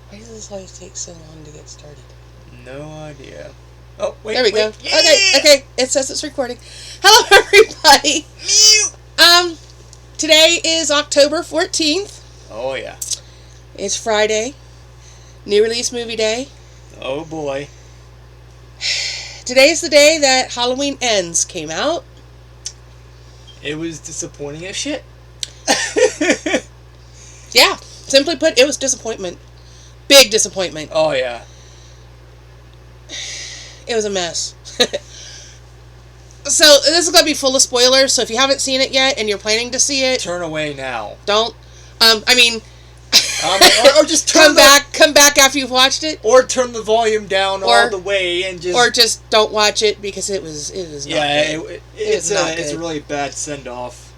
Why does this always take so long to get started? No idea. Oh, wait. There we go. Yeah! Okay. It says it's recording. Hello, everybody. Today is October 14th. Oh, yeah. It's Friday. New release movie day. Oh, boy. Today's the day that Halloween Ends came out. It was disappointing as shit. Yeah. Simply put, it was disappointment. Big disappointment. Oh, yeah. It was a mess. So, this is going to be full of spoilers, so if you haven't seen it yet and you're planning to see it... Turn away now. Don't. or just come back after you've watched it. Or turn the volume down all the way and just... Or just don't watch it because it was not good. It's a really bad send-off.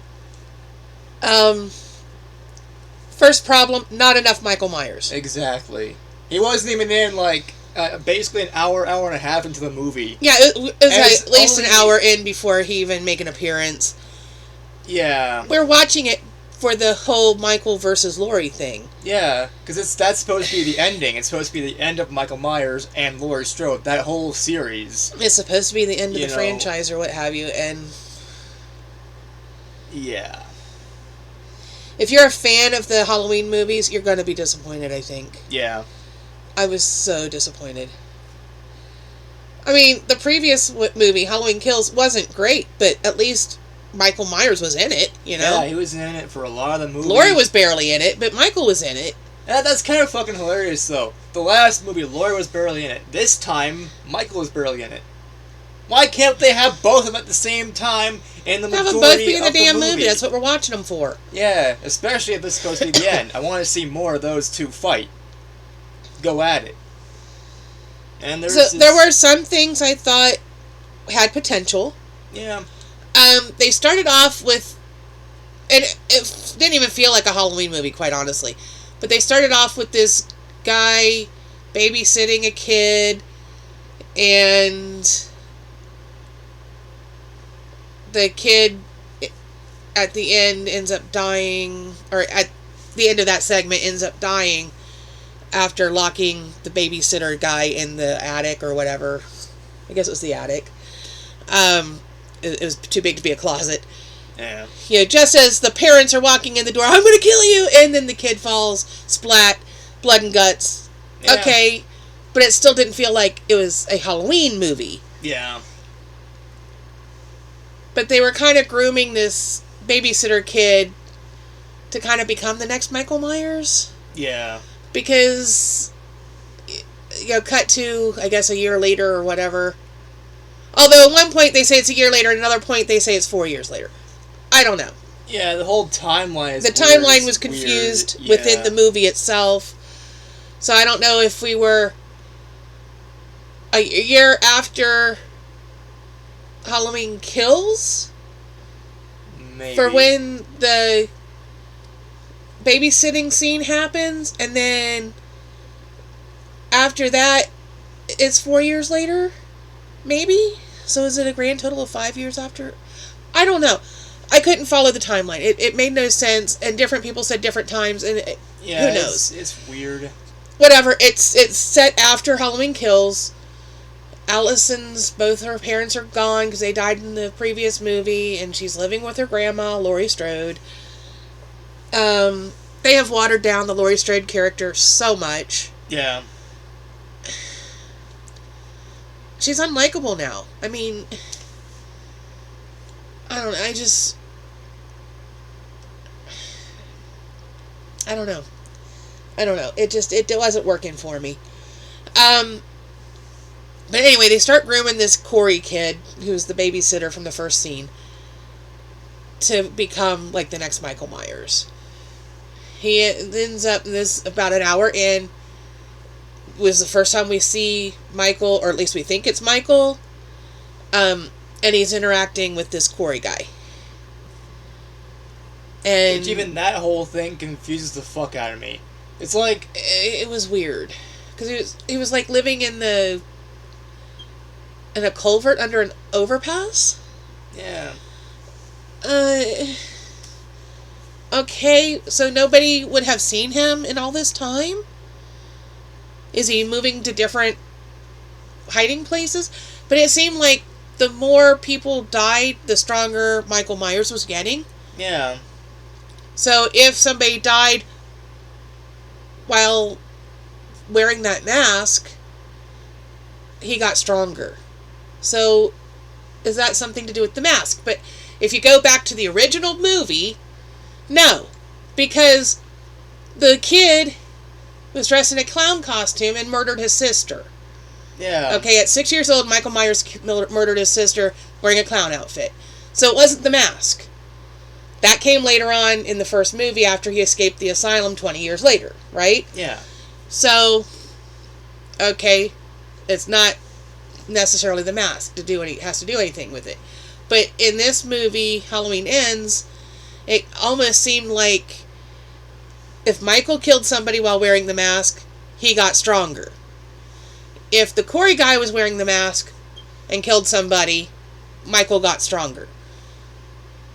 First problem, not enough Michael Myers. Exactly. He wasn't even in, basically an hour and a half into the movie. Yeah, it was at least an hour in before he even made an appearance. Yeah. We're watching it for the whole Michael versus Laurie thing. Yeah, because that's supposed to be the ending. It's supposed to be the end of Michael Myers and Laurie Strode, that whole series. It's supposed to be the end of the franchise or what have you, and... Yeah. If you're a fan of the Halloween movies, you're going to be disappointed, I think. Yeah. I was so disappointed. I mean, the previous movie, Halloween Kills, wasn't great, but at least Michael Myers was in it, you know? Yeah, he was in it for a lot of the movies. Laurie was barely in it, but Michael was in it. Yeah, that's kind of fucking hilarious, though. The last movie, Laurie was barely in it. This time, Michael was barely in it. Why can't they have both of them at the same time in the majority of the movie? Have them both be in the damn movie. That's what we're watching them for. Yeah, especially if this is supposed to be the end. I want to see more of those two fight. Go at it. And there were some things I thought had potential. Yeah. They started off with, and it didn't even feel like a Halloween movie, quite honestly. But they started off with this guy babysitting a kid, and the kid at the end ends up dying, or at the end of that segment ends up dying after locking the babysitter guy in the attic or whatever. I guess it was the attic. It was too big to be a closet. Yeah. You know, just as the parents are walking in the door, I'm going to kill you, and then the kid falls, splat, blood and guts. Yeah. Okay, but it still didn't feel like it was a Halloween movie. Yeah. But they were kind of grooming this babysitter kid to kind of become the next Michael Myers. Yeah. Because, cut to, I guess, a year later or whatever. Although at one point they say it's a year later, and another point they say it's 4 years later. I don't know. Yeah, the whole timeline is The timeline was confused within the movie itself. So I don't know if we were a year after Halloween Kills? Maybe. For when the babysitting scene happens, and then after that, it's 4 years later? Maybe? So is it a grand total of 5 years after? I don't know. I couldn't follow the timeline. It made no sense, and different people said different times, and who knows? It's weird. Whatever. It's set after Halloween Kills. Both her parents are gone because they died in the previous movie, and she's living with her grandma, Laurie Strode. They have watered down the Laurie Strode character so much. Yeah. She's unlikable now. I mean, I don't know. I don't know. It wasn't working for me. But anyway, they start grooming this Corey kid, who's the babysitter from the first scene, to become, like, the next Michael Myers. He ends up in this, about an hour in, was the first time we see Michael, or at least we think it's Michael, and he's interacting with this Corey guy. And which even that whole thing confuses the fuck out of me. It's like... It was weird. Because he was like living in a culvert under an overpass? Yeah. Okay, so nobody would have seen him in all this time? Is he moving to different hiding places? But it seemed like the more people died, the stronger Michael Myers was getting. Yeah. So if somebody died while wearing that mask, he got stronger. So is that something to do with the mask? But if you go back to the original movie, no. Because the kid was dressed in a clown costume and murdered his sister. Yeah. Okay, at 6 years old, Michael Myers murdered his sister wearing a clown outfit. So it wasn't the mask. That came later on in the first movie after he escaped the asylum 20 years later, right? Yeah. So, okay, it's not necessarily the mask has to do anything with it. But in this movie, Halloween Ends, it almost seemed like if Michael killed somebody while wearing the mask, he got stronger. If the Corey guy was wearing the mask and killed somebody, Michael got stronger.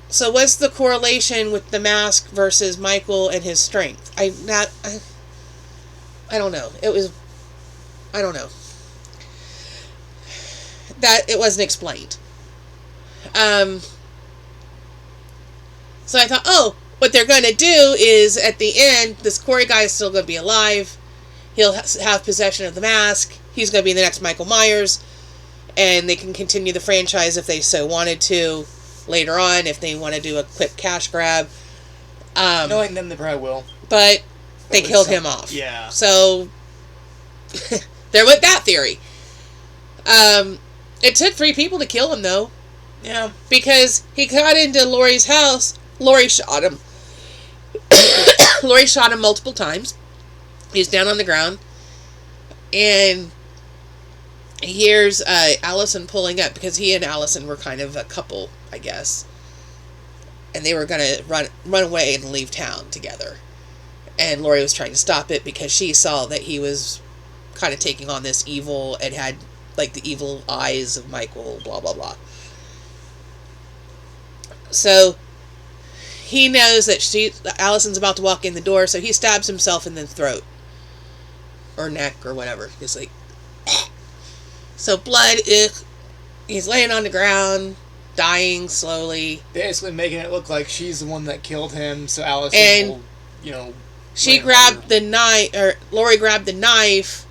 So what's the correlation with the mask versus Michael and his strength? I don't know. I don't know. That it wasn't explained. So I thought, oh, what they're going to do is at the end, this Corey guy is still going to be alive. He'll have possession of the mask. He's going to be the next Michael Myers. And they can continue the franchise if they so wanted to later on, if they want to do a quick cash grab. Knowing them, they probably will. But they killed him off. Yeah. So, there went that theory. It took 3 people to kill him, though. Yeah. Because he got into Laurie's house. Laurie shot him. Laurie shot him multiple times. He's down on the ground. And he hears Allison pulling up, because he and Allison were kind of a couple, I guess. And they were going to run away and leave town together. And Laurie was trying to stop it because she saw that he was kind of taking on this evil and had like the evil eyes of Michael, blah, blah, blah. So he knows that Allison's about to walk in the door, so he stabs himself in the throat. Or neck, or whatever. He's like... So blood, he's laying on the ground, dying slowly. Basically making it look like she's the one that killed him, so Allison will, She grabbed the knife, or Laurie grabbed the knife,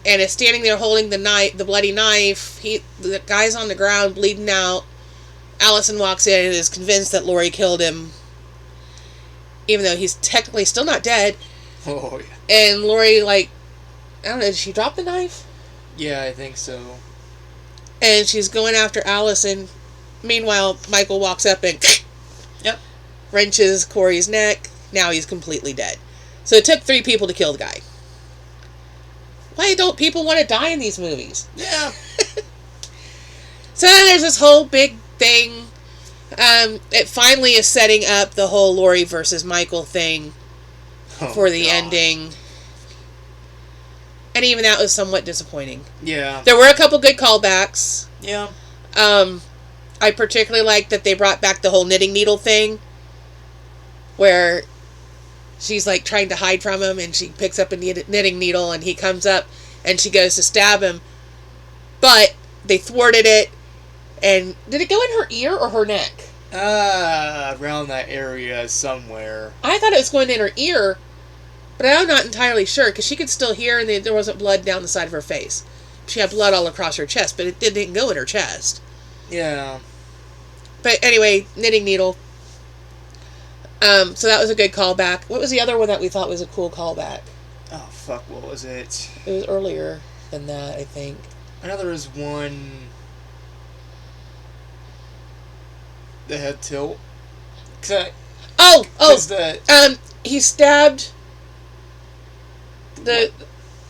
and is standing there holding the bloody knife. The guy's on the ground, bleeding out. Allison walks in and is convinced that Laurie killed him, even though he's technically still not dead. Oh, yeah. And Laurie, I don't know, did she drop the knife? Yeah, I think so. And she's going after Allison. Meanwhile, Michael walks up and yep, wrenches Corey's neck. Now he's completely dead. So it took 3 people to kill the guy. Why don't people want to die in these movies? Yeah. So then there's this whole big thing. It finally is setting up the whole Laurie versus Michael thing for the ending. And even that was somewhat disappointing. Yeah. There were a couple good callbacks. Yeah. I particularly liked that they brought back the whole knitting needle thing, where she's trying to hide from him, and she picks up a knitting needle, and he comes up, and she goes to stab him, but they thwarted it. And did it go in her ear or her neck? Around that area somewhere. I thought it was going in her ear, but I'm not entirely sure, because she could still hear, and there wasn't blood down the side of her face. She had blood all across her chest, but it didn't go in her chest. Yeah. But anyway, knitting needle. So that was a good callback. What was the other one that we thought was a cool callback? Oh, fuck, what was it? It was earlier than that, I think. I know there was one... The head tilt. He stabbed the...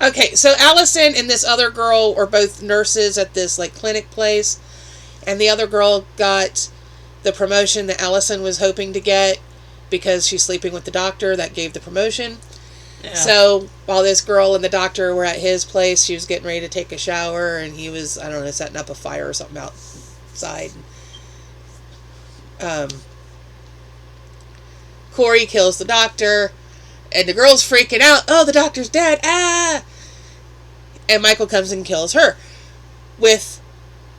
Okay, so Allison and this other girl were both nurses at this clinic place, and the other girl got the promotion that Allison was hoping to get because she's sleeping with the doctor that gave the promotion. Yeah. So while this girl and the doctor were at his place, she was getting ready to take a shower, and he was, I don't know, setting up a fire or something outside. Corey kills the doctor, and the girl's freaking out. Oh, the doctor's dead. Ah! And Michael comes and kills her with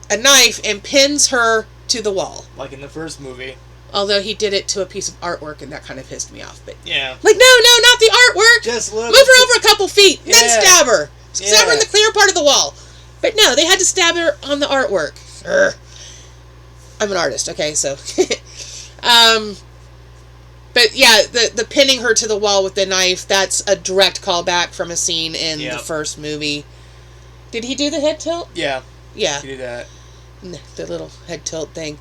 a knife and pins her to the wall. Like in the first movie. Although he did it to a piece of artwork, and that kind of pissed me off. But yeah. Like, no, not the artwork. Just move her over a couple feet, yeah. then stab her. Stab her in Yeah. the clear part of the wall. But no, they had to stab her on the artwork. Urgh. I'm an artist, okay, so... But yeah, the pinning her to the wall with the knife, that's a direct callback from a scene in the first movie. Did he do the head tilt? Yeah. Yeah. He did that. The little head tilt thing.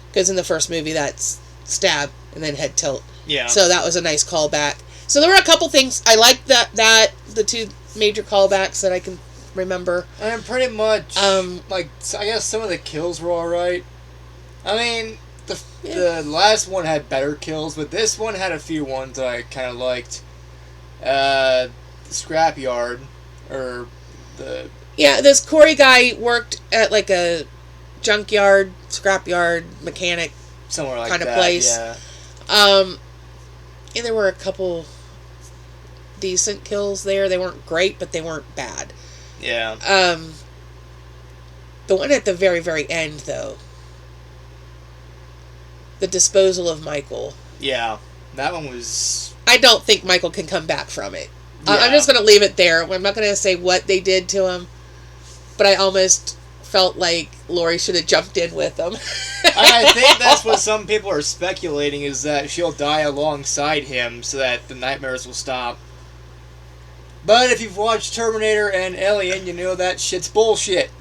Because in the first movie, that's stab and then head tilt. Yeah. So that was a nice callback. So there were a couple things. I liked that the two major callbacks that I can remember. And pretty much, like, I guess some of the kills were alright. I mean... The last one had better kills, but this one had a few ones I kind of liked. The scrapyard, or the... Yeah, this Corey guy worked at like a junkyard, scrapyard, mechanic somewhere like kind of that, place. yeah. And there were a couple decent kills there. They weren't great, but they weren't bad. Yeah. The one at the very, very end, though. The disposal of Michael. Yeah, that one was... I don't think Michael can come back from it. Yeah. I'm just going to leave it there. I'm not going to say what they did to him, but I almost felt like Laurie should have jumped in with him. I think that's what some people are speculating, is that she'll die alongside him so that the nightmares will stop. But if you've watched Terminator and Alien, you know that shit's bullshit.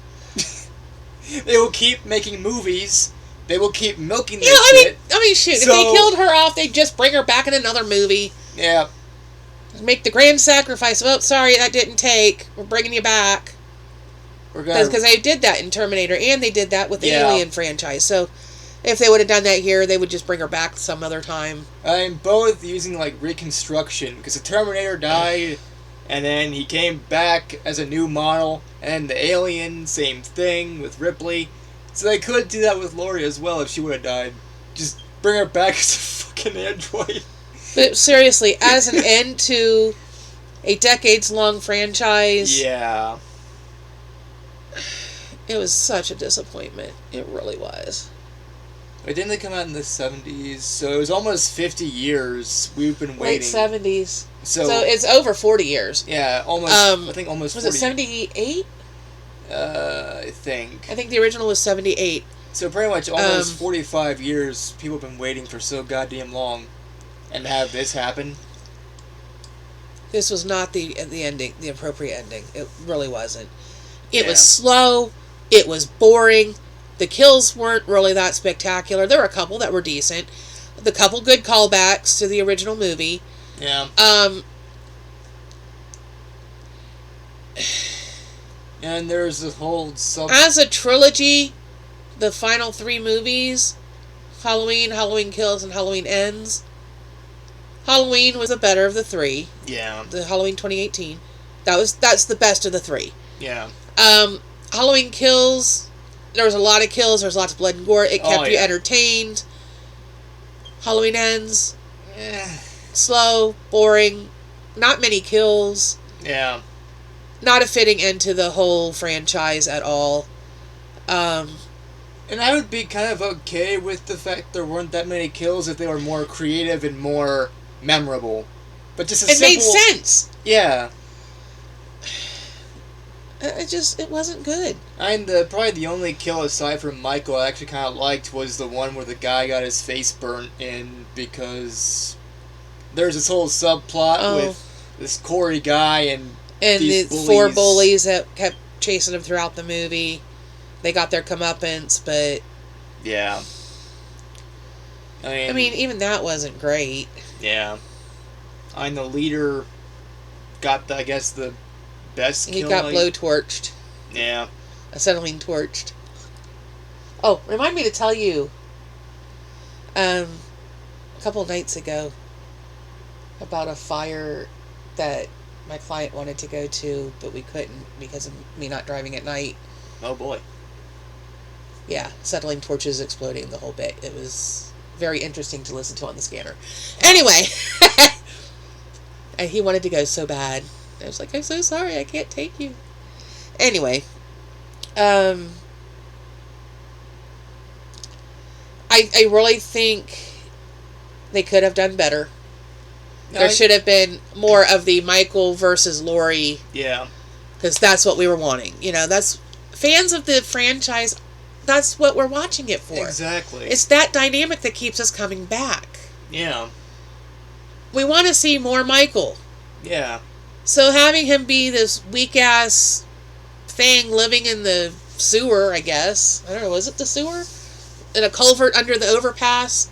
They will keep making movies... They will keep milking this shit. I mean, shoot. So, if they killed her off, they'd just bring her back in another movie. Yeah. Make the grand sacrifice. Oh, sorry, that didn't take. We're bringing you back. Because they did that in Terminator, and they did that with the Alien franchise. So, if they would have done that here, they would just bring her back some other time. I'm both using, like, reconstruction. Because the Terminator died, and then he came back as a new model. And the Alien, same thing with Ripley. So they could do that with Laurie as well if she would have died. Just bring her back as a fucking android. But seriously, as an end to a decades-long franchise... Yeah. It was such a disappointment. It really was. But didn't they come out in the 70s? So it was almost 50 years we've been waiting. Late 70s. So it's over 40 years. Yeah, almost. I think almost 40. Was it 78? I think. I think the original was 78. So pretty much almost 45 years people have been waiting for so goddamn long. And to have this happen. This was not the ending, the appropriate ending. It really wasn't. It was slow. It was boring. The kills weren't really that spectacular. There were a couple that were decent. The couple good callbacks to the original movie. Yeah. And there's this whole As a trilogy, the final 3 movies, Halloween, Halloween Kills, and Halloween Ends. Halloween was the better of the 3. Yeah. The Halloween 2018. That's the best of the 3. Yeah. Halloween Kills, there was a lot of kills, there was lots of blood and gore. It kept you entertained. Halloween Ends, slow, boring, not many kills. Yeah. Not a fitting end to the whole franchise at all. And I would be kind of okay with the fact there weren't that many kills if they were more creative and more memorable. But just it made sense. Yeah. It wasn't good. And probably the only kill aside from Michael I actually kind of liked was the one where the guy got his face burnt in, because there's this whole subplot with this Corey guy and the bullies. 4 bullies that kept chasing him throughout the movie. They got their comeuppance, but... Yeah. I mean, even that wasn't great. Yeah. And the leader got, I guess, the best kill. He got blowtorched. Yeah. Acetylene torched. Oh, remind me to tell you, a couple of nights ago, about a fire that my client wanted to go to, but we couldn't because of me not driving at night. Oh boy. Yeah, acetylene torches exploding, the whole bit. It was very interesting to listen to on the scanner. Anyway, and he wanted to go so bad. I was like, I'm so sorry, I can't take you. Anyway, I really think they could have done better. There should have been more of the Michael versus Laurie. Yeah. Because that's what we were wanting. You know, that's fans of the franchise. That's what we're watching it for. Exactly. It's that dynamic that keeps us coming back. Yeah. We want to see more Michael. Yeah. So having him be this weak ass thing living in the sewer, I guess. I don't know, was it the sewer? In a culvert under the overpass?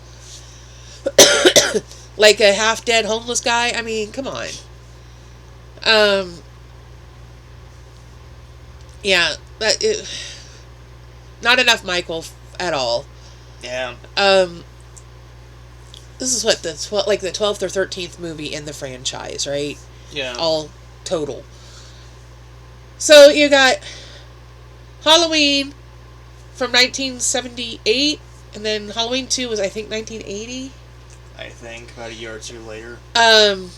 Like a half dead homeless guy? I mean, come on. Yeah, not enough Michael at all. Yeah. This is what the 12th or 13th movie in the franchise, right? Yeah. All total. So you got Halloween from 1978, and then Halloween 2 was, I think, 1980. I think about a year or two later. That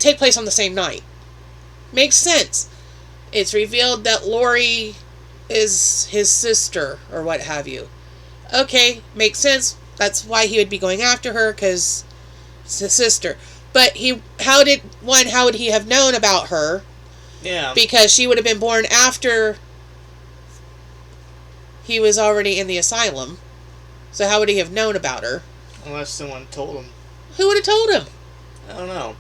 take place on the same night. Makes sense. It's revealed that Laurie is his sister, or what have you. Okay, makes sense. That's why he would be going after her, because it's his sister. But how would he have known about her? Yeah. Because she would have been born after he was already in the asylum. So how would he have known about her? Unless someone told him. Who would have told him? I don't know.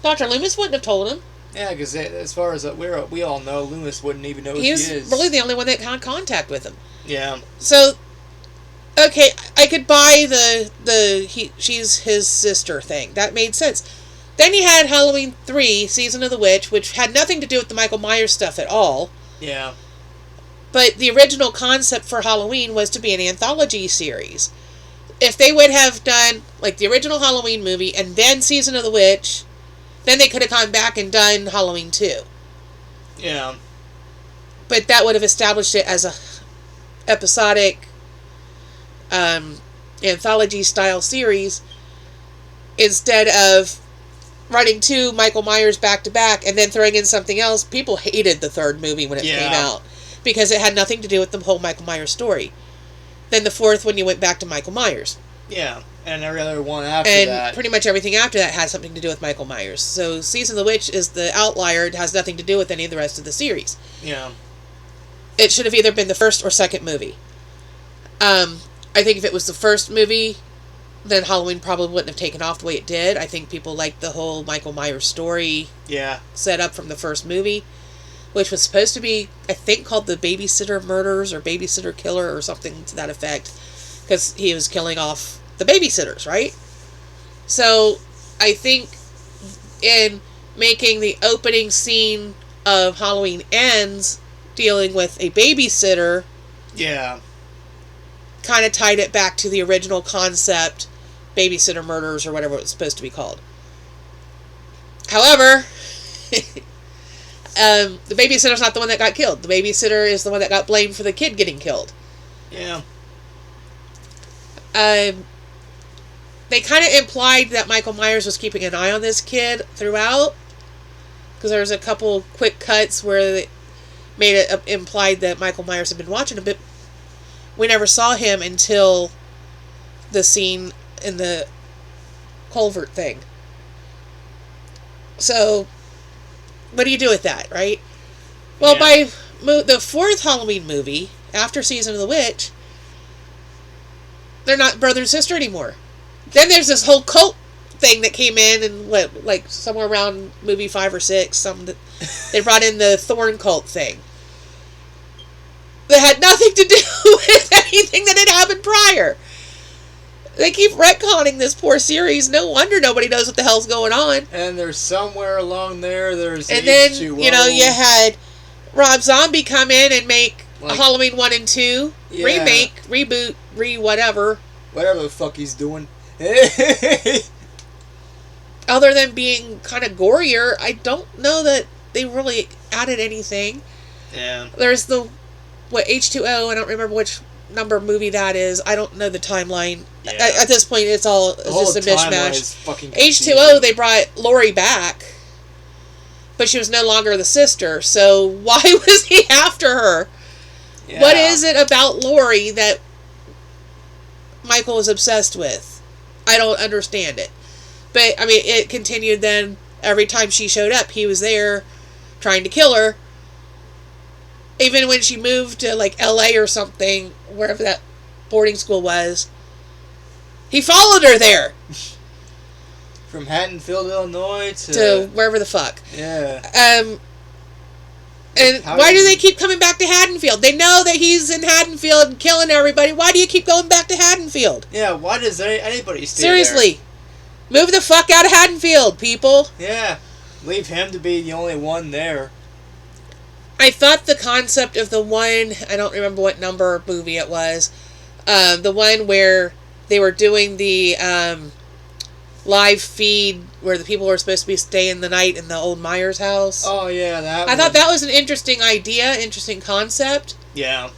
Dr. Loomis wouldn't have told him. Yeah, because as far as we all know, Loomis wouldn't even know who he she was is. Really the only one that had contact with him. Yeah. So, okay, I could buy she's his sister thing. That made sense. Then you had Halloween 3, Season of the Witch, which had nothing to do with the Michael Myers stuff at all. Yeah. But the original concept for Halloween was to be an anthology series. If they would have done, like, the original Halloween movie and then Season of the Witch, then they could have gone back and done Halloween 2. Yeah. But that would have established it as a episodic anthology-style series instead of running 2 Michael Myers back-to-back and then throwing in something else. People hated the third movie when it came out because it had nothing to do with the whole Michael Myers story. Then the 4th one, you went back to Michael Myers. Yeah, and every other one after that. that. And pretty much everything after that has something to do with Michael Myers. So Season of the Witch is the outlier. It has nothing to do with any of the rest of the series. Yeah. It should have either been the first or second movie. I think if it was the first movie, then Halloween probably wouldn't have taken off the way it did. I think people liked the whole Michael Myers story set up from the first movie, which was supposed to be, I think, called the Babysitter Murders or Babysitter Killer or something to that effect, because he was killing off the babysitters, right? So I think in making the opening scene of Halloween Ends dealing with a babysitter, kind of tied it back to the original concept, Babysitter Murders or whatever it was supposed to be called. However, the babysitter's not the one that got killed. The babysitter is the one that got blamed for the kid getting killed. Yeah. They kind of implied that Michael Myers was keeping an eye on this kid throughout, because there was a couple quick cuts where they made it implied that Michael Myers had been watching him, but we never saw him until the scene in the culvert thing. So, what do you do with that, right? Well, by the 4th Halloween movie, after Season of the Witch, they're not brother and sister anymore. Then there's this whole cult thing that came in, and somewhere around movie 5 or 6, they brought in the Thorn cult thing. That had nothing to do with anything that had happened prior. They keep retconning this poor series. No wonder nobody knows what the hell's going on. And there's somewhere along there's and then, you had Rob Zombie come in and make Halloween 1 and 2. Remake, reboot, whatever. Whatever the fuck he's doing. Other than being kind of gorier, I don't know that they really added anything. Yeah. There's H2O, I don't remember which number movie that is. I don't know the timeline. Yeah. At this point, it's just a mishmash. Is fucking H2O, they brought Laurie back. but she was no longer the sister, so why was he after her? Yeah. What is it about Laurie that Michael was obsessed with? I don't understand it. But, I mean, it continued then. Every time she showed up, he was there trying to kill her. Even when she moved to, like, L.A. or something, wherever that boarding school was, he followed her there. From Haddonfield, Illinois to wherever the fuck. Yeah. And why do they keep coming back to Haddonfield? They know that he's in Haddonfield and killing everybody. Why do you keep going back to Haddonfield? Yeah, why does anybody stay Seriously. There? Move the fuck out of Haddonfield, people. Yeah. Leave him to be the only one there. I thought the concept of the one, I don't remember what number movie it was, the one where they were doing the live feed where the people were supposed to be staying the night in the old Myers house. Oh, yeah, that I thought that was an interesting idea, interesting concept. Yeah.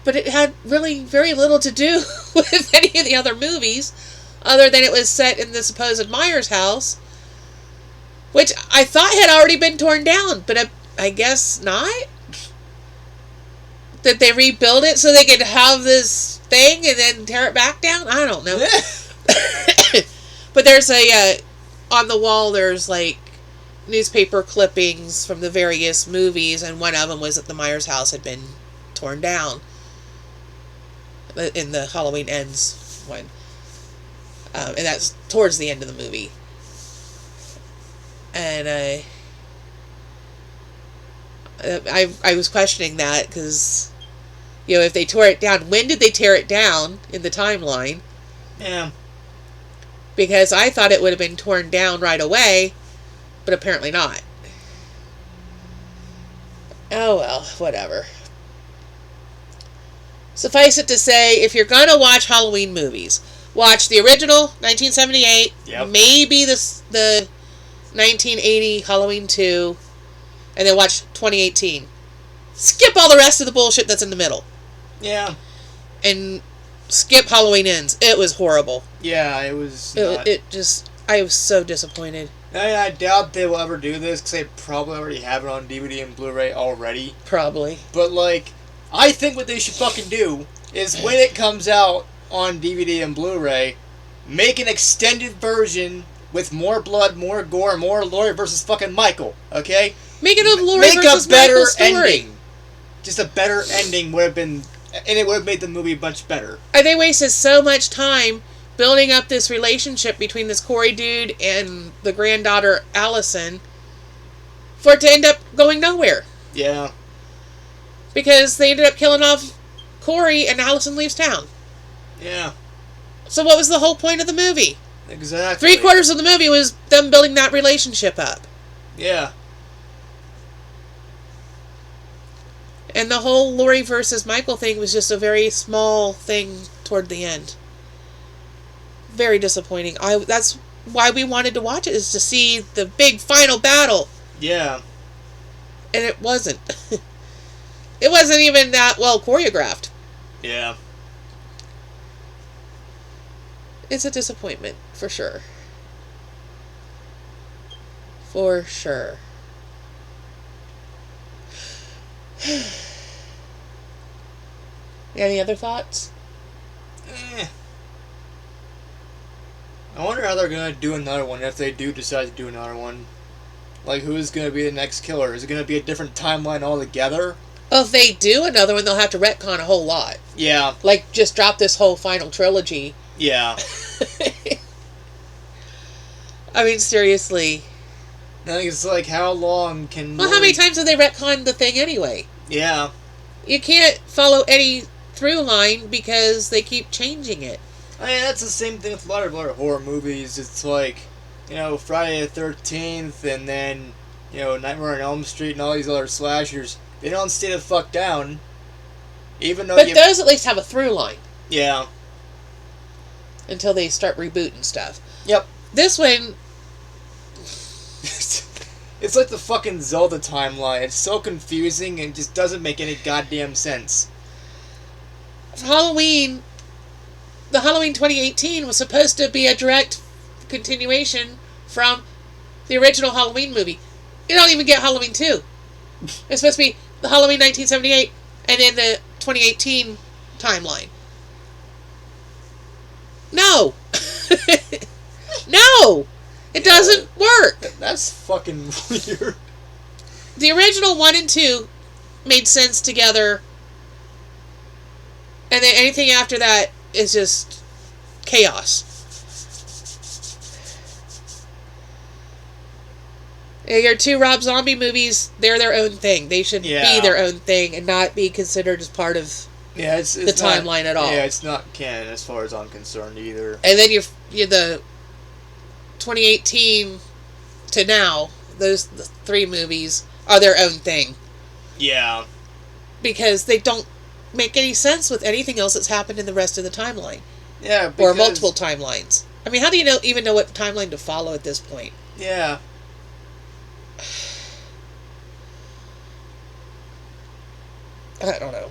But it had really very little to do with any of the other movies, other than it was set in the supposed Myers house, which I thought had already been torn down, but I guess not. Did they rebuild it so they could have this thing and then tear it back down? I don't know. But there's on the wall there's like newspaper clippings from the various movies, and one of them was that the Myers house had been torn down in the Halloween Ends one. And that's towards the end of the movie. And I was questioning that because, if they tore it down, when did they tear it down in the timeline? Yeah. Because I thought it would have been torn down right away, but apparently not. Oh well, whatever. Suffice it to say, if you're going to watch Halloween movies, watch the original, 1978, maybe the 1980 Halloween 2, and then watch 2018. Skip all the rest of the bullshit that's in the middle. Yeah. And skip Halloween Ends. It was horrible. Yeah, it was I was so disappointed. I doubt they will ever do this, because they probably already have it on DVD and Blu-ray already. Probably. But, I think what they should fucking do is when it comes out on DVD and Blu-ray, make an extended version with more blood, more gore, more Laurie versus fucking Michael, okay? Make it a Laurie versus Michael story. Ending. Just a better ending would have been, and it would have made the movie much better. They wasted so much time building up this relationship between this Corey dude and the granddaughter Allison for it to end up going nowhere. Yeah. Because they ended up killing off Corey and Allison leaves town. Yeah. So what was the whole point of the movie? Exactly. 3/4 of the movie was them building that relationship up. Yeah. And the whole Laurie versus Michael thing was just a very small thing toward the end. Very disappointing. That's why we wanted to watch it, is to see the big final battle. Yeah. And it wasn't. It wasn't even that well choreographed. Yeah. It's a disappointment, for sure. For sure. Any other thoughts? I wonder how they're going to do another one, if they do decide to do another one. Who's going to be the next killer? Is it going to be a different timeline altogether? Well, if they do another one, they'll have to retcon a whole lot. Yeah. Just drop this whole final trilogy. Yeah. I mean, seriously. I think it's how long can... Well, how many times have they retconned the thing anyway? Yeah. You can't follow any through line because they keep changing it. I mean, that's the same thing with a lot of horror movies. It's Friday the 13th, and then, Nightmare on Elm Street and all these other slashers. They don't stay the fuck down. Even though But those at least have a through line. Yeah. Until they start rebooting stuff. Yep. This one... It's like the fucking Zelda timeline. It's so confusing and just doesn't make any goddamn sense. The Halloween 2018 was supposed to be a direct continuation from The original Halloween movie. You don't even get Halloween 2. It's supposed to be the Halloween 1978 and then the 2018 timeline. No! No! It doesn't work. That's fucking weird. The original 1 and 2 made sense together, and then anything after that is just chaos. Your 2 Rob Zombie movies, they're their own thing. They should be their own thing and not be considered as part of it's the timeline at all. Yeah, it's not canon as far as I'm concerned either. And then you're the 2018 to now, those 3 movies are their own thing. Yeah. Because they don't make any sense with anything else that's happened in the rest of the timeline. Yeah, or multiple timelines. I mean, how do you even know what timeline to follow at this point? Yeah. I don't know.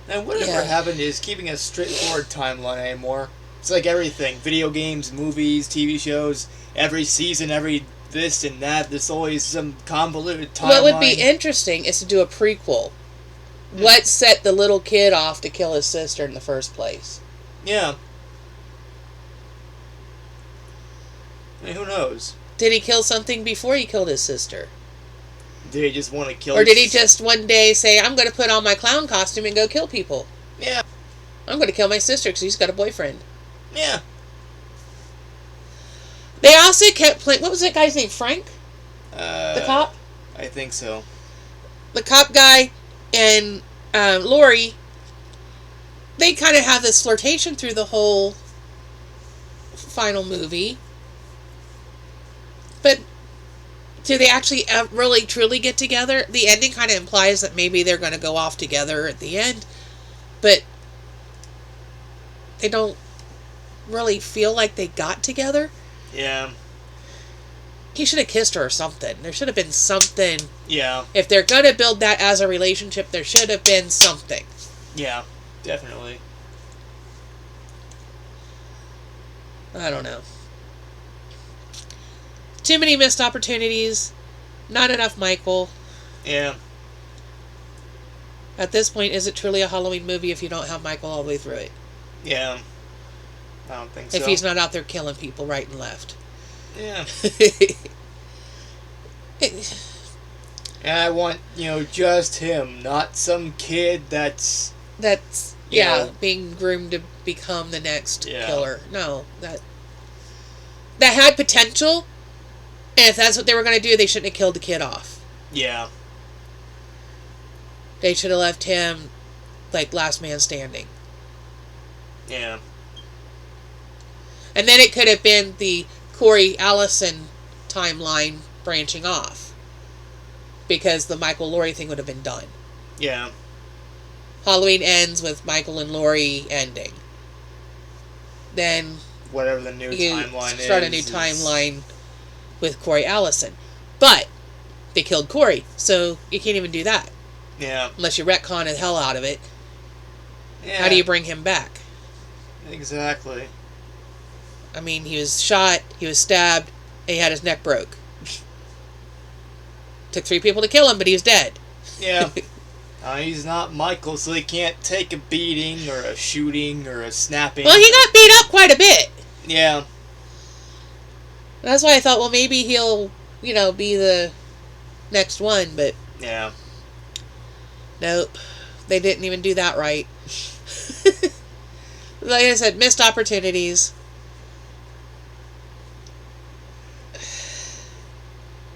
And whatever happened is keeping a straightforward timeline anymore. It's like everything. Video games, movies, TV shows, every season, every this and that, there's always some convoluted timeline. What would be interesting is to do a prequel. What set the little kid off to kill his sister in the first place? Yeah. I mean, who knows? Did he kill something before he killed his sister? Did he just want to kill Or did he just one day say, I'm going to put on my clown costume and go kill people? Yeah. I'm going to kill my sister because she's got a boyfriend. Yeah. They also kept playing... What was that guy's name? Frank? The cop? I think so. The cop guy and Lori, they kind of have this flirtation through the whole final movie. But do they actually really, truly get together? The ending kind of implies that maybe they're going to go off together at the end. But they don't really feel like they got together. Yeah. He should have kissed her or something. There should have been something. Yeah. If they're going to build that as a relationship, there should have been something. Yeah, definitely. I don't know. Too many missed opportunities. Not enough Michael. Yeah. At this point, is it truly a Halloween movie if you don't have Michael all the way through it? Yeah. I don't think so. If he's not out there killing people right and left. Yeah. And I want, just him, not some kid that's being groomed to become the next killer. No, that had potential, and if that's what they were going to do, they shouldn't have killed the kid off. Yeah. They should have left him like last man standing. Yeah. And then it could have been the Corey Allison timeline branching off. Because the Michael Laurie thing would have been done. Yeah. Halloween ends with Michael and Laurie ending. Then whatever the new timeline is. Start a new timeline with Corey Allison. But they killed Corey, so you can't even do that. Yeah. Unless you retcon the hell out of it. Yeah. How do you bring him back? Exactly. I mean, he was shot, he was stabbed, and he had his neck broke. Took 3 people to kill him, but he was dead. Yeah. He's not Michael, so he can't take a beating or a shooting or a snapping. Well, he got beat up quite a bit. Yeah. That's why I thought, well, maybe he'll, be the next one, but... Yeah. Nope. They didn't even do that right. Like I said, missed opportunities.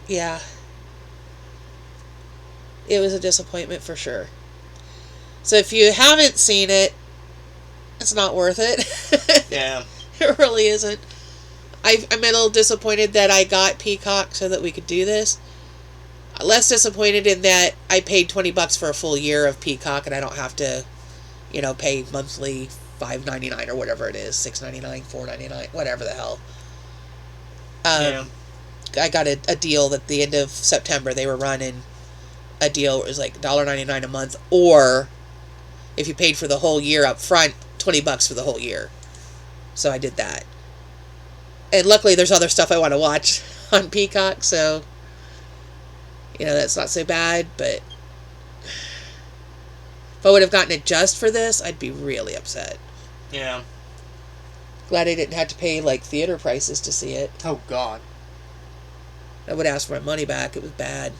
Yeah. It was a disappointment for sure. So if you haven't seen it, it's not worth it. Yeah. It really isn't. I'm a little disappointed that I got Peacock so that we could do this. Less disappointed in that I paid $20 for a full year of Peacock and I don't have to, pay monthly $5.99 or whatever it is, $6.99, $4.99, whatever the hell. Yeah. I got a deal at the end of September. They were running a deal. It was like $1.99 a month, or if you paid for the whole year up front, $20 for the whole year. So I did that. And luckily, there's other stuff I want to watch on Peacock, so that's not so bad, but if I would have gotten it just for this, I'd be really upset. Yeah. Glad I didn't have to pay, like, theater prices to see it. Oh, God. I would ask for my money back. It was bad.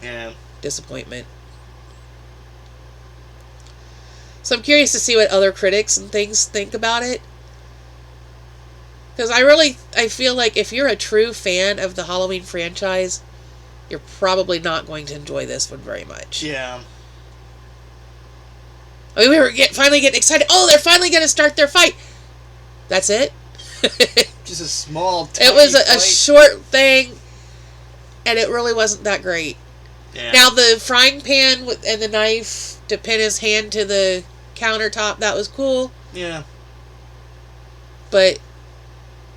Yeah. Disappointment. So I'm curious to see what other critics and things think about it. Because I feel like if you're a true fan of the Halloween franchise, you're probably not going to enjoy this one very much. Yeah. I mean, we were finally getting excited. Oh, they're finally going to start their fight. That's it? Just a small, tiny It was a fight. short thing, and it really wasn't that great. Yeah. Now, the frying pan and the knife to pin his hand to the countertop, that was cool. Yeah. But,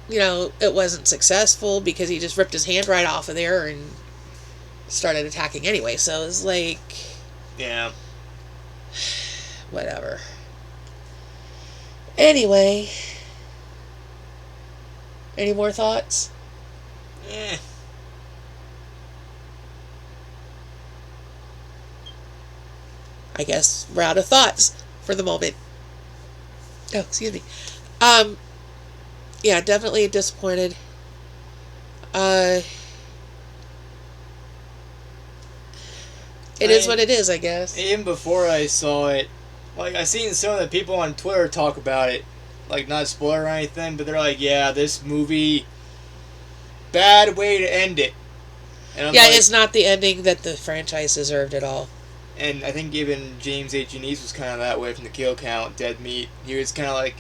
it wasn't successful because he just ripped his hand right off of there and started attacking anyway. So it was like... Yeah. Whatever. Anyway. Any more thoughts? Eh. I guess we're out of thoughts for the moment. Oh, excuse me. Yeah, definitely disappointed. It is what it is, I guess. Even before I saw it, like, I seen some of the people on Twitter talk about it, like, not spoiler or anything, but they're like, yeah, this movie, bad way to end it. And I'm yeah, like, it's not the ending that the franchise deserved at all. And I think even James H. Janice was kind of that way from the kill count, Dead Meat. He was kind of like,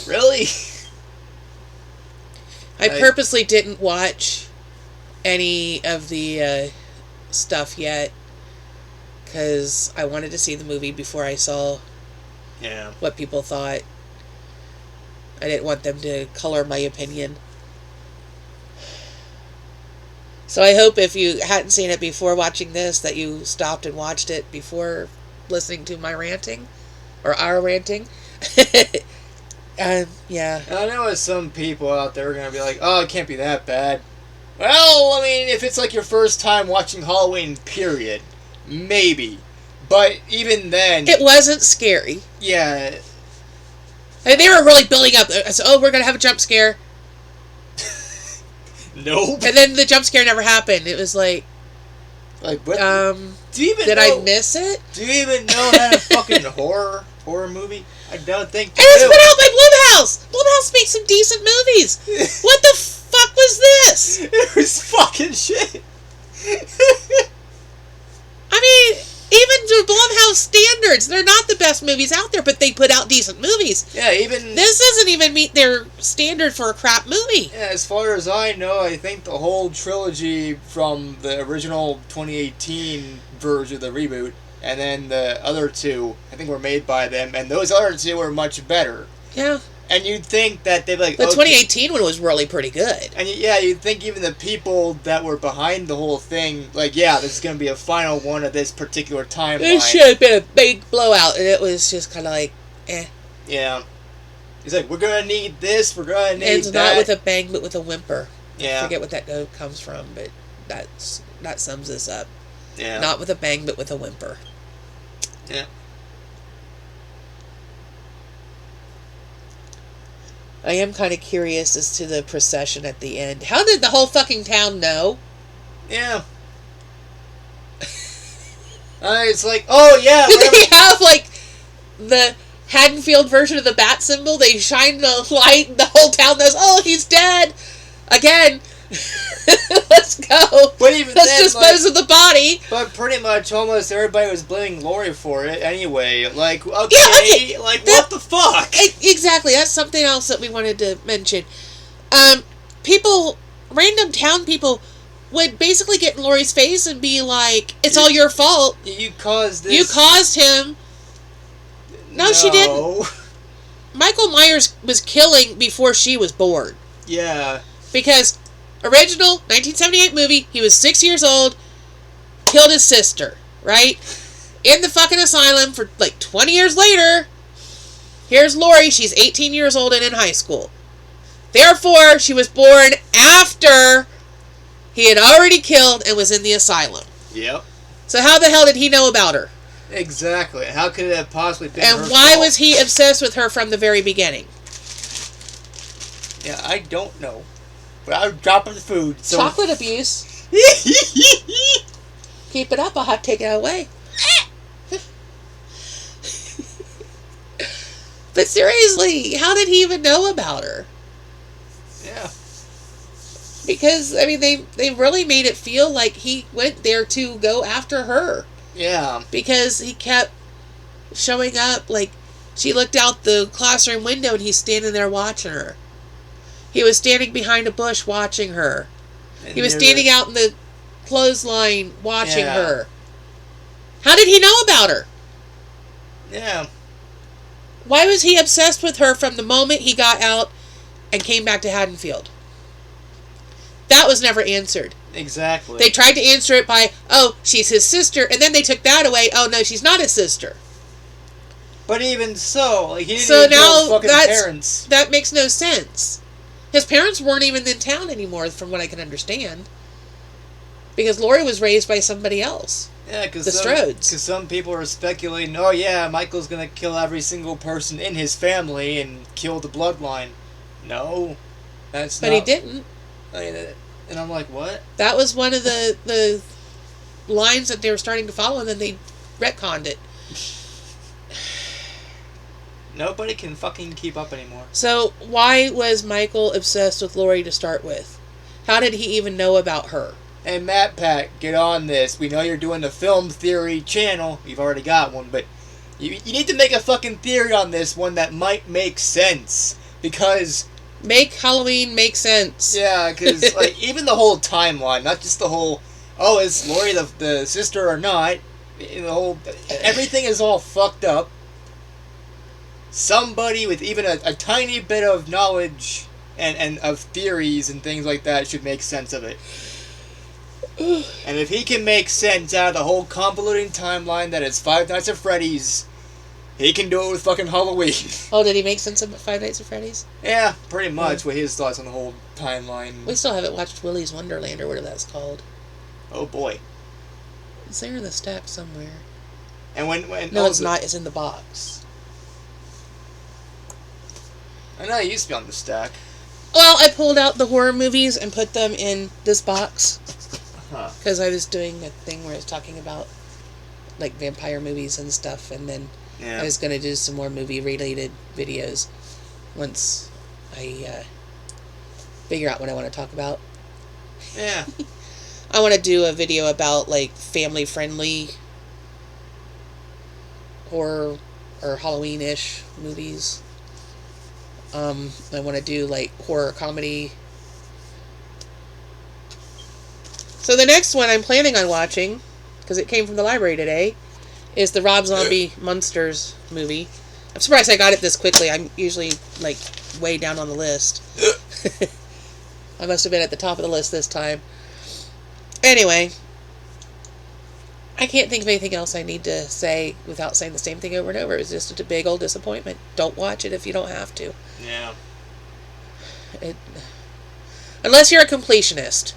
really? I purposely didn't watch any of the stuff yet because I wanted to see the movie before I saw what people thought. I didn't want them to color my opinion. So I hope if you hadn't seen it before watching this, that you stopped and watched it before listening to my ranting, or our ranting. Yeah. I know some people out there are going to be like, oh, it can't be that bad. Well, I mean, if it's like your first time watching Halloween, period, maybe. But even then... It wasn't scary. Yeah. I mean, they were really building up. I said, oh, we're going to have a jump scare. Nope. And then the jump scare never happened. It was like... Like, what? Do you even I miss it? Do you even know how to fucking horror movie? I don't think And it's put out by Blumhouse! Blumhouse makes some decent movies! What the fuck was this? It was fucking shit. I mean, even to Blumhouse standards, they're not the best movies out there, but they put out decent movies. Yeah, even... This doesn't even meet their standard for a crap movie. Yeah, as far as I know, I think the whole trilogy from the original 2018 version of the reboot, and then the other two, I think were made by them, and those other two were much better. Yeah. And you'd think that they'd be like... The 2018 one was really pretty good. And yeah, you'd think even the people that were behind the whole thing, like, yeah, this is going to be a final one of this particular timeline. This should have been a big blowout, and it was just kind of like, eh. Yeah. He's like, we're going to need this, we're going to need It's that. not with a bang, but with a whimper. Yeah. I forget what that comes from, but that sums this up. Yeah. Not with a bang, but with a whimper. Yeah. I am kind of curious as to the procession at the end. How did the whole fucking town know? Yeah. It's like, oh yeah. Did they have, like, the Haddonfield version of the bat symbol? They shine the light and the whole town knows, oh, he's dead! Again! Let's go! But even Let's then, dispose of the body! But pretty much almost everybody was blaming Lori for it anyway. Like, okay, Yeah, okay. like, what the fuck? Exactly, that's something else that we wanted to mention. Random town people would basically get in Lori's face and be like, it's all your fault. You caused this. You caused him. No, she didn't. Michael Myers was killing before she was born. Yeah. Because original 1978 movie, he was 6 years old, killed his sister, right? In the fucking asylum for like 20 years later, here's Lori, she's 18 years old and in high school. Therefore, she was born after he had already killed and was in the asylum. Yep. So how the hell did he know about her? Exactly. How could it have possibly been And her why fault? was he obsessed with her from the very beginning? Yeah, I don't know. But I was dropping the food. So... Chocolate abuse. Keep it up, I'll have to take it away. But seriously, how did he even know about her? Yeah. Because, I mean, they really made it feel like he went there to go after her. Yeah. Because he kept showing up, like, she looked out the classroom window and he's standing there watching her. He was standing behind a bush watching her. He was standing out in the clothesline watching her. How did he know about her? Yeah. Why was he obsessed with her from the moment he got out and came back to Haddonfield? That was never answered. Exactly. They tried to answer it by, oh, she's his sister, and then they took that away. Oh, no, she's not his sister. But even so, like, he didn't So even now know his fucking parents. That makes no sense. His parents weren't even in town anymore, from what I can understand. Because Lori was raised by somebody else. Yeah, because some people are speculating, oh yeah, Michael's gonna kill every single person in his family and kill the bloodline. No, that's not. But he didn't. And I'm like, what? That was one of the lines that they were starting to follow, and then they retconned it. Nobody can fucking keep up anymore. So why was Michael obsessed with Lori to start with? How did he even know about her? Hey, Matt Pat, get on this. We know you're doing the film theory channel. You've already got one, but you need to make a fucking theory on this one that might make sense. Because... Make Halloween make sense. Yeah, because like, even the whole timeline, not just the whole, oh, is Lori the sister or not? The whole... Everything is all fucked up. Somebody with even a tiny bit of knowledge and of theories and things like that should make sense of it. And if he can make sense out of the whole convoluting timeline that is Five Nights at Freddy's, he can do it with fucking Halloween. Oh, did he make sense of Five Nights at Freddy's? Yeah, pretty much with his thoughts on the whole timeline. We still haven't watched Willy's Wonderland or whatever that's called. Oh boy. It's there in the stack somewhere. And when No, it's not. It's in the box. I know it used to be on the stack. Well, I pulled out the horror movies and put them in this box. Because I was doing a thing where I was talking about like vampire movies and stuff, and then I was going to do some more movie-related videos once I figure out what I want to talk about. Yeah. I want to do a video about like family-friendly horror or Halloween-ish movies. I want to do like horror comedy. So the next one I'm planning on watching, because it came from the library today, is the Rob Zombie Monsters movie. I'm surprised I got it this quickly. I'm usually like way down on the list. I must have been at the top of the list this time. Anyway, I can't think of anything else I need to say without saying the same thing over and over. It's just a big old disappointment. Don't watch it if you don't have to. Yeah. Unless you're a completionist.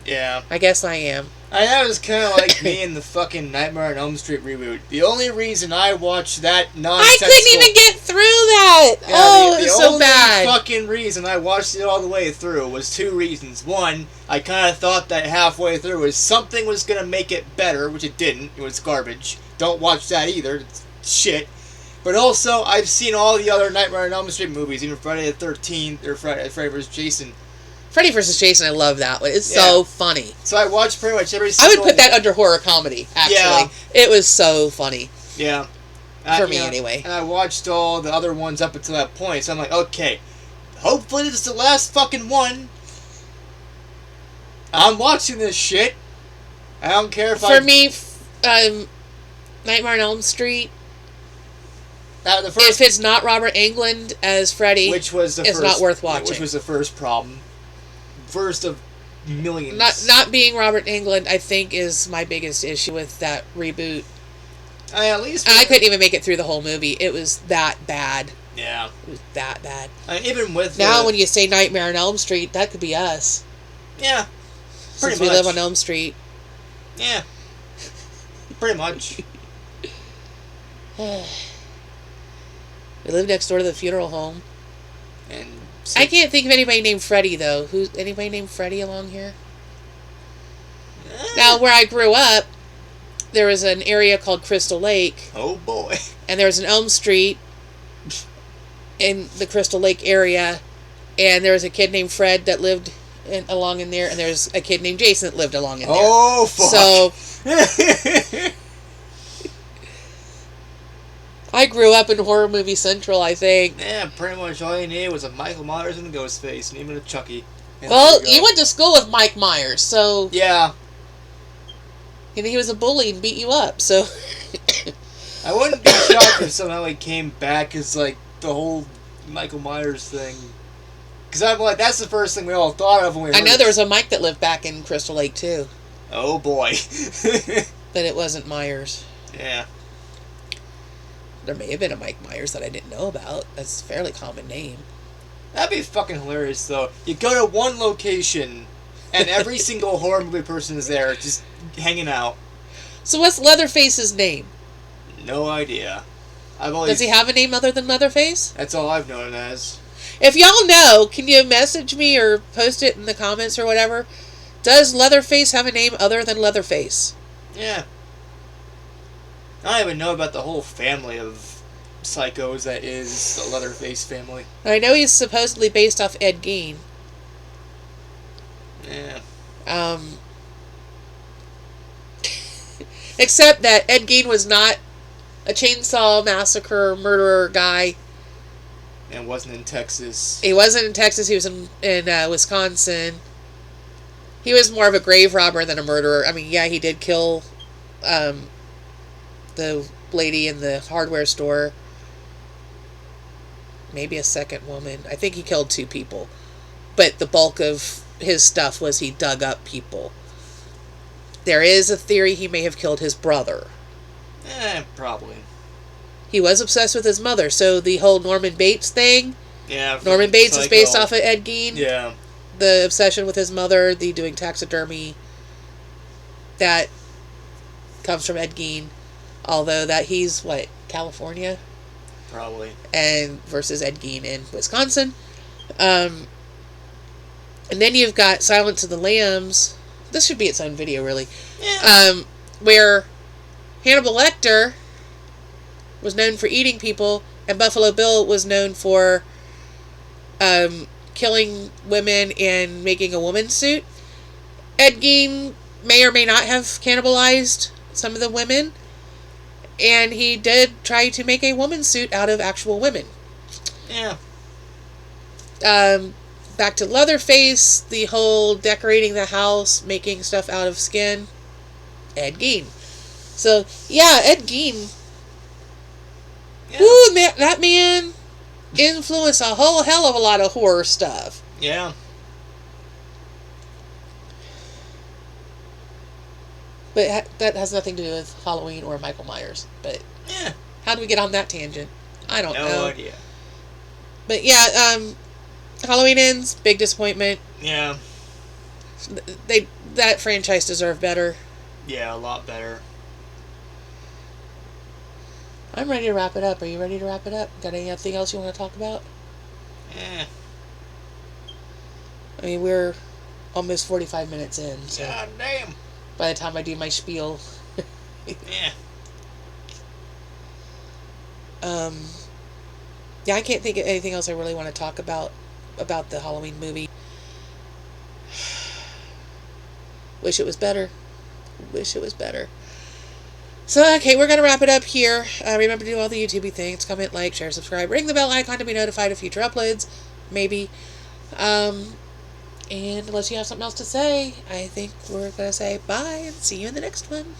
Yeah. I guess I am. That was kind of like me in the fucking Nightmare on Elm Street reboot. The only reason I watched that nonsensical... I couldn't even get through that! Yeah, it was so bad. The only fucking reason I watched it all the way through was two reasons. One, I kind of thought that halfway through was something was going to make it better, which it didn't. It was garbage. Don't watch that either. It's shit. But also, I've seen all the other Nightmare on Elm Street movies, even Friday the 13th, or Friday vs. Jason. Freddy vs. Jason, I love that one. It's so funny. So I watched pretty much every single... I would put that under horror comedy, actually. Yeah. It was so funny. Yeah. For me, anyway. And I watched all the other ones up until that point, so I'm like, okay, hopefully this is the last fucking one. I'm watching this shit. I don't care if For me, Nightmare on Elm Street... if it's not Robert Englund as Freddy, it's not worth watching. Which was the first problem. First of millions. Not being Robert Englund, I think, is my biggest issue with that reboot. At least I couldn't even make it through the whole movie. It was that bad. Yeah. It was that bad. Even with now, when you say Nightmare on Elm Street, that could be us. Yeah. Since we live on Elm Street. Yeah. Pretty much. We live next door to the funeral home. And I can't think of anybody named Freddie, though. Anybody named Freddie along here? Now, where I grew up, there was an area called Crystal Lake. Oh, boy. And there was an Elm Street in the Crystal Lake area. And there was a kid named Fred that lived along in there. And there's a kid named Jason that lived along in there. Oh, fuck. So I grew up in Horror Movie Central, I think. Yeah, pretty much all you needed was a Michael Myers and a Ghostface, and even a Chucky. Well, you went to school with Mike Myers, so... Yeah. And he was a bully and beat you up, so... I wouldn't be shocked if somehow he came back as, like, the whole Michael Myers thing. Because I'm like, that's the first thing we all thought of when we heard I know there was a Mike that lived back in Crystal Lake, too. Oh, boy. But it wasn't Myers. Yeah. There may have been a Mike Myers that I didn't know about. That's a fairly common name. That'd be fucking hilarious, though. You go to one location, and every single horror movie person is there, just hanging out. So what's Leatherface's name? No idea. Does he have a name other than Leatherface? That's all I've known it as. If y'all know, can you message me or post it in the comments or whatever? Does Leatherface have a name other than Leatherface? Yeah. I don't even know about the whole family of psychos that is the Leatherface family. I know he's supposedly based off Ed Gein. Yeah. Except that Ed Gein was not a chainsaw massacre murderer guy. And wasn't in Texas. He wasn't in Texas. He was in Wisconsin. He was more of a grave robber than a murderer. I mean, yeah, he did kill the lady in the hardware store. Maybe a second woman. I think he killed 2 people. But the bulk of his stuff was he dug up people. There is a theory he may have killed his brother. Probably. He was obsessed with his mother, so the whole Norman Bates thing. Yeah. Norman Bates is based off of Ed Gein. Yeah. The obsession with his mother, the doing taxidermy. That comes from Ed Gein. Although that he's, California? Probably. And versus Ed Gein in Wisconsin. And then you've got Silence of the Lambs. This should be its own video, really. Yeah. Where Hannibal Lecter was known for eating people, and Buffalo Bill was known for killing women and making a woman's suit. Ed Gein may or may not have cannibalized some of the women, and he did try to make a woman's suit out of actual women. Yeah. Back to Leatherface, the whole decorating the house, making stuff out of skin. Ed Gein. So, yeah, Ed Gein. Yeah. Woo, that man influenced a whole hell of a lot of horror stuff. Yeah. But that has nothing to do with Halloween or Michael Myers. But yeah. How do we get on that tangent? I don't know. No idea. But yeah, Halloween Ends, big disappointment. Yeah. That franchise deserved better. Yeah, a lot better. I'm ready to wrap it up. Are you ready to wrap it up? Got anything else you want to talk about? Yeah. I mean, we're almost 45 minutes in. So God damn. By the time I do my spiel. Yeah. Yeah, I can't think of anything else I really want to talk about the Halloween movie. Wish it was better. Wish it was better. So, okay, we're going to wrap it up here. Remember to do all the YouTube things. Comment, like, share, subscribe. Ring the bell icon to be notified of future uploads. Maybe. And unless you have something else to say, I think we're going to say bye and see you in the next one.